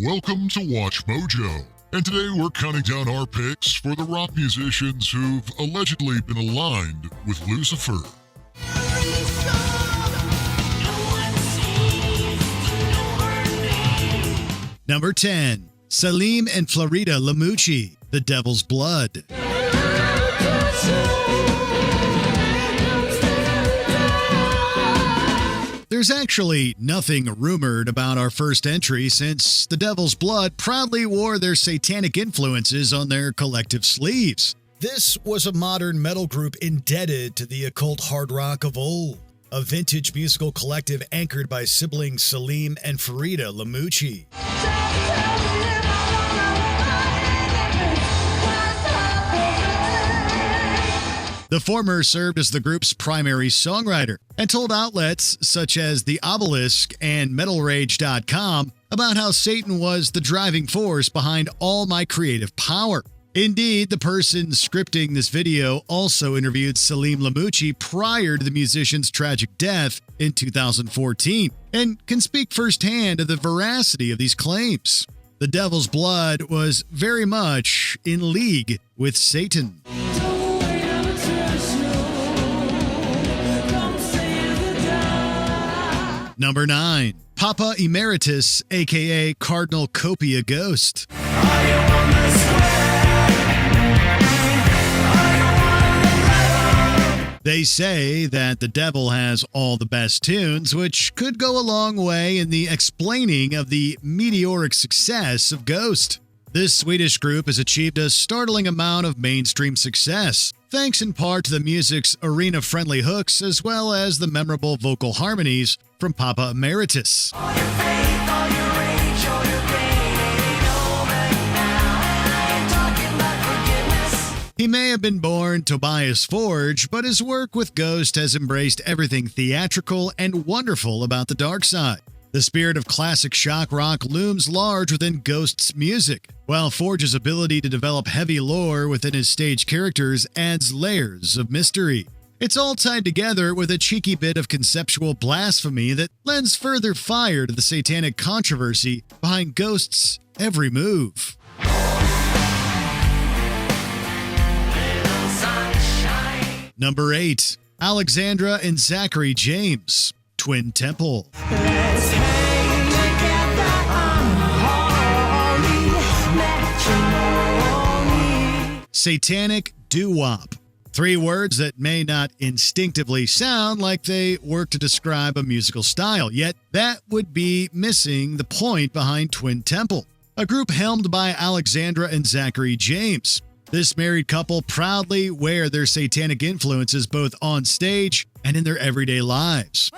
Welcome to Watch Mojo, and today we're counting down our picks for the rock musicians who've allegedly been aligned with Lucifer. Number 10. Salim and Florida Lamucci, The Devil's Blood. There's actually nothing rumored about our first entry, since The Devil's Blood proudly wore their satanic influences on their collective sleeves. This was a modern metal group indebted to the occult hard rock of old, a vintage musical collective anchored by siblings Salim and Farida Lamucci. The former served as the group's primary songwriter and told outlets such as The Obelisk and MetalRage.com about how Satan was the driving force behind all my creative power. Indeed, the person scripting this video also interviewed Salim Lamucci prior to the musician's tragic death in 2014 and can speak firsthand of the veracity of these claims. The Devil's Blood was very much in league with Satan. Number 9. Papa Emeritus, aka Cardinal Copia Ghost. They say that the devil has all the best tunes, which could go a long way in the explaining of the meteoric success of Ghost. This Swedish group has achieved a startling amount of mainstream success, thanks in part to the music's arena-friendly hooks as well as the memorable vocal harmonies from Papa Emeritus. He may have been born Tobias Forge, but his work with Ghost has embraced everything theatrical and wonderful about the dark side. The spirit of classic shock rock looms large within Ghost's music, while Forge's ability to develop heavy lore within his stage characters adds layers of mystery. It's all tied together with a cheeky bit of conceptual blasphemy that lends further fire to the satanic controversy behind Ghost's every move. Number 8. Alexandra and Zachary James, Twin Temple. Satanic doo-wop. 3 words that may not instinctively sound like they work to describe a musical style, yet that would be missing the point behind Twin Temple, a group helmed by Alexandra and Zachary James. This married couple proudly wear their satanic influences both on stage and in their everyday lives.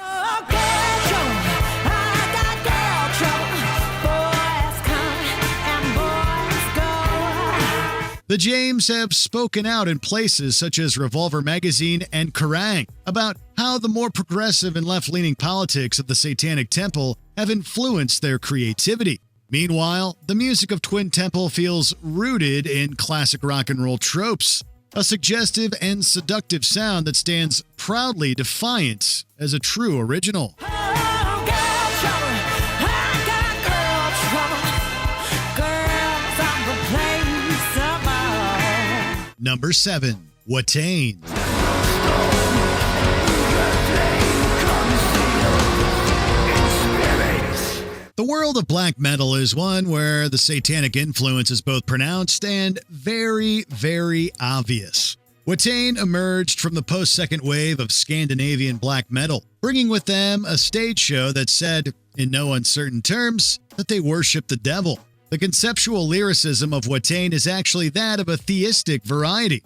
The James have spoken out in places such as Revolver Magazine and Kerrang! About how the more progressive and left-leaning politics of the Satanic Temple have influenced their creativity. Meanwhile, the music of Twin Temple feels rooted in classic rock and roll tropes, a suggestive and seductive sound that stands proudly defiant as a true original. Number 7. Watain. The world of black metal is one where the satanic influence is both pronounced and very, very obvious. Watain emerged from the post-second wave of Scandinavian black metal, bringing with them a stage show that said, in no uncertain terms, that they worship the devil. The conceptual lyricism of Watain is actually that of a theistic variety.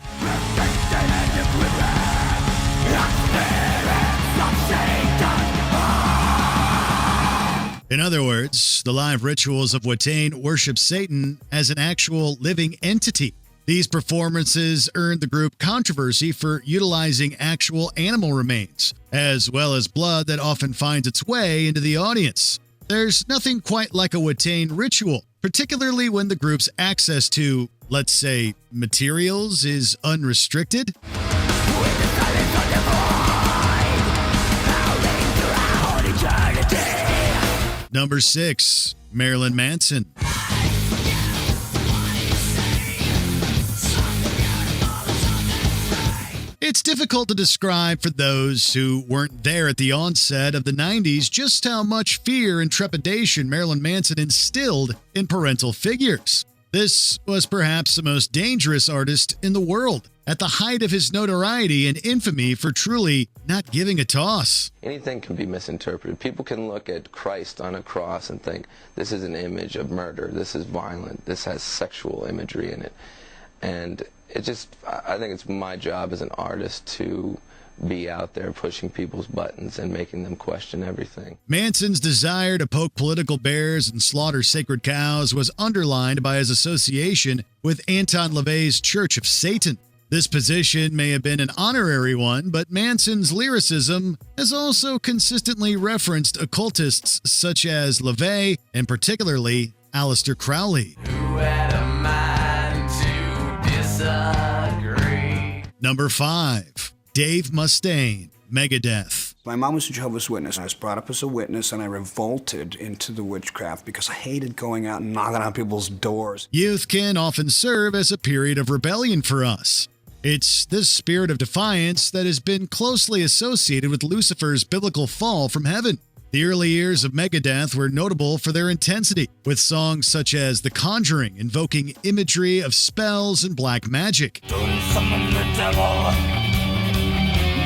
In other words, the live rituals of Watain worship Satan as an actual living entity. These performances earned the group controversy for utilizing actual animal remains, as well as blood that often finds its way into the audience. There's nothing quite like a Watain ritual, particularly when the group's access to, let's say, materials is unrestricted. Number 6. Marilyn Manson. It's difficult to describe for those who weren't there at the onset of the 90s just how much fear and trepidation Marilyn Manson instilled in parental figures. This was perhaps the most dangerous artist in the world, at the height of his notoriety and infamy for truly not giving a toss. Anything can be misinterpreted. People can look at Christ on a cross and think, this is an image of murder, this is violent, this has sexual imagery in it. And I think it's my job as an artist to be out there pushing people's buttons and making them question everything. Manson's desire to poke political bears and slaughter sacred cows was underlined by his association with Anton LaVey's Church of Satan. This position may have been an honorary one, but Manson's lyricism has also consistently referenced occultists such as LaVey and particularly Aleister Crowley. Who had a mind to disagree? Number 5. Dave Mustaine, Megadeth. My mom was a Jehovah's Witness. I was brought up as a witness, and I revolted into the witchcraft because I hated going out and knocking on people's doors. Youth can often serve as a period of rebellion for us. It's this spirit of defiance that has been closely associated with Lucifer's biblical fall from heaven. The early years of Megadeth were notable for their intensity, with songs such as The Conjuring invoking imagery of spells and black magic. Don't summon the devil.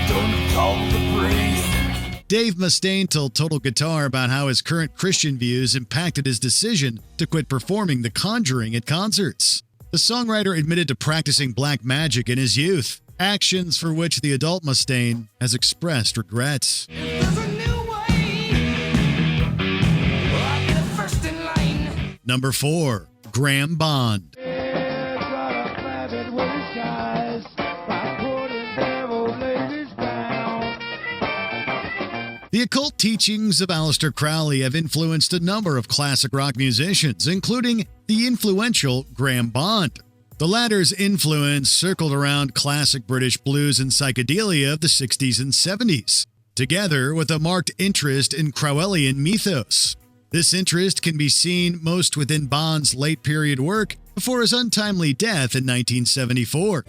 Don't call the priest. Dave Mustaine told Total Guitar about how his current Christian views impacted his decision to quit performing The Conjuring at concerts. The songwriter admitted to practicing black magic in his youth, actions for which the adult Mustaine has expressed regrets. There's a new way. I'll be the first in line. Number 4. Graham Bond. The occult teachings of Aleister Crowley have influenced a number of classic rock musicians, including the influential Graham Bond. The latter's influence circled around classic British blues and psychedelia of the 60s and 70s, together with a marked interest in Crowellian mythos. This interest can be seen most within Bond's late-period work before his untimely death in 1974.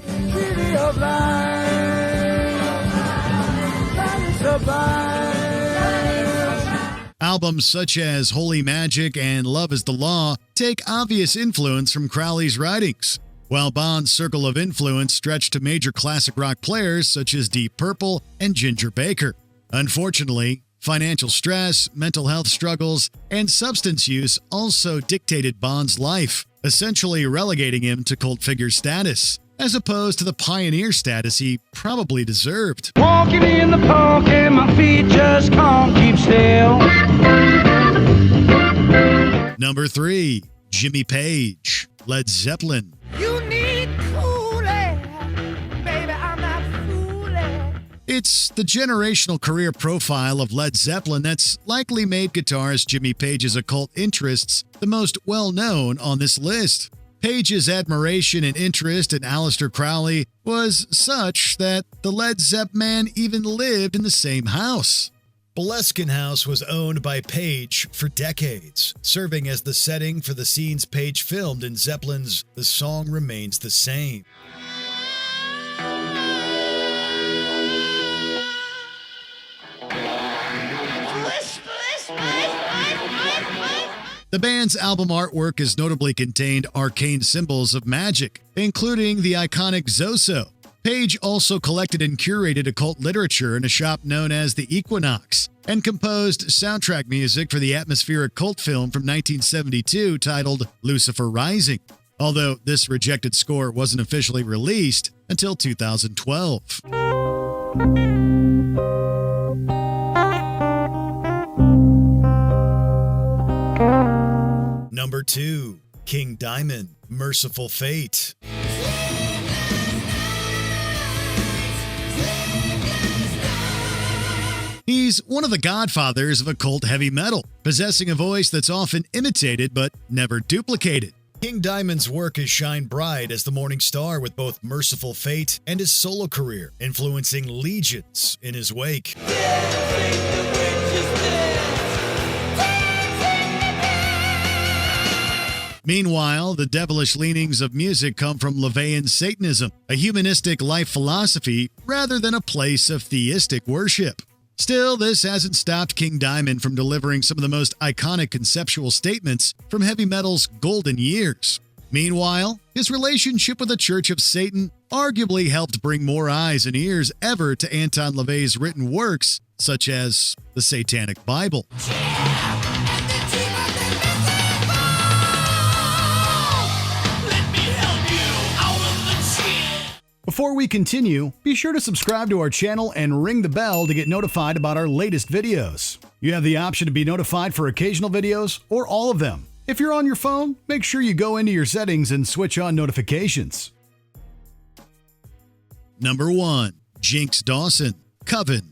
Albums such as Holy Magic and Love is the Law take obvious influence from Crowley's writings, while Bond's circle of influence stretched to major classic rock players such as Deep Purple and Ginger Baker. Unfortunately, financial stress, mental health struggles, and substance use also dictated Bond's life, essentially relegating him to cult figure status, as opposed to the pioneer status he probably deserved. Walking in the park and my feet just can't keep still. Number 3. Jimmy Page, Led Zeppelin. You need cool air. Baby, I'm not fooling. It's the generational career profile of Led Zeppelin that's likely made guitarist Jimmy Page's occult interests the most well-known on this list. Page's admiration and interest in Aleister Crowley was such that the Led Zepp man even lived in the same house. Boleskine House was owned by Page for decades, serving as the setting for the scenes Page filmed in Zeppelin's The Song Remains the Same. The band's album artwork has notably contained arcane symbols of magic, including the iconic Zoso. Page also collected and curated occult literature in a shop known as the Equinox, and composed soundtrack music for the atmospheric cult film from 1972 titled Lucifer Rising, although this rejected score wasn't officially released until 2012. Number 2. King Diamond, Merciful Fate. He's one of the godfathers of occult heavy metal, possessing a voice that's often imitated but never duplicated. King Diamond's work has shined bright as the morning star with both Merciful Fate and his solo career, influencing legions in his wake. Yeah, Meanwhile, the devilish leanings of music come from LaVeyan Satanism, a humanistic life philosophy rather than a place of theistic worship. Still, this hasn't stopped King Diamond from delivering some of the most iconic conceptual statements from heavy metal's golden years. Meanwhile, his relationship with the Church of Satan arguably helped bring more eyes and ears ever to Anton LaVey's written works, such as the Satanic Bible. Before we continue, be sure to subscribe to our channel and ring the bell to get notified about our latest videos. You have the option to be notified for occasional videos or all of them. If you're on your phone, make sure you go into your settings and switch on notifications. Number 1. Jinx Dawson, Coven.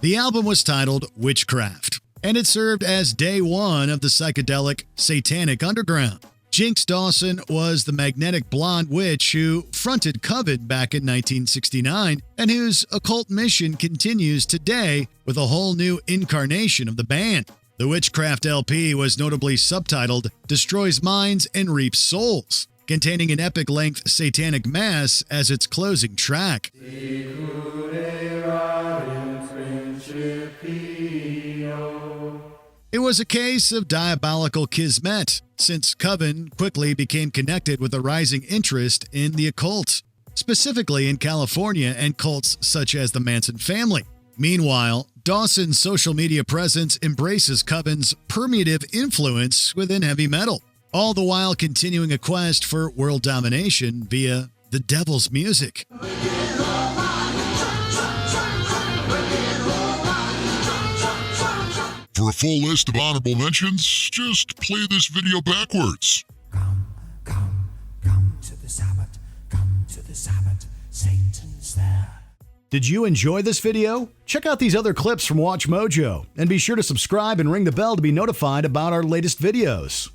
The album was titled Witchcraft, and it served as day one of the psychedelic Satanic underground. Jinx Dawson was the magnetic blonde witch who fronted Coven back in 1969 and whose occult mission continues today with a whole new incarnation of the band. The Witchcraft LP was notably subtitled Destroys Minds and Reaps Souls, containing an epic-length satanic mass as its closing track. It was a case of diabolical kismet, since Coven quickly became connected with a rising interest in the occult, specifically in California and cults such as the Manson family. Meanwhile, Dawson's social media presence embraces Coven's permeative influence within heavy metal, all the while continuing a quest for world domination via the devil's music. For a full list of honorable mentions, just play this video backwards. Come to the Sabbath, come to the Sabbath, Satan's there. Did you enjoy this video? Check out these other clips from WatchMojo, and be sure to subscribe and ring the bell to be notified about our latest videos.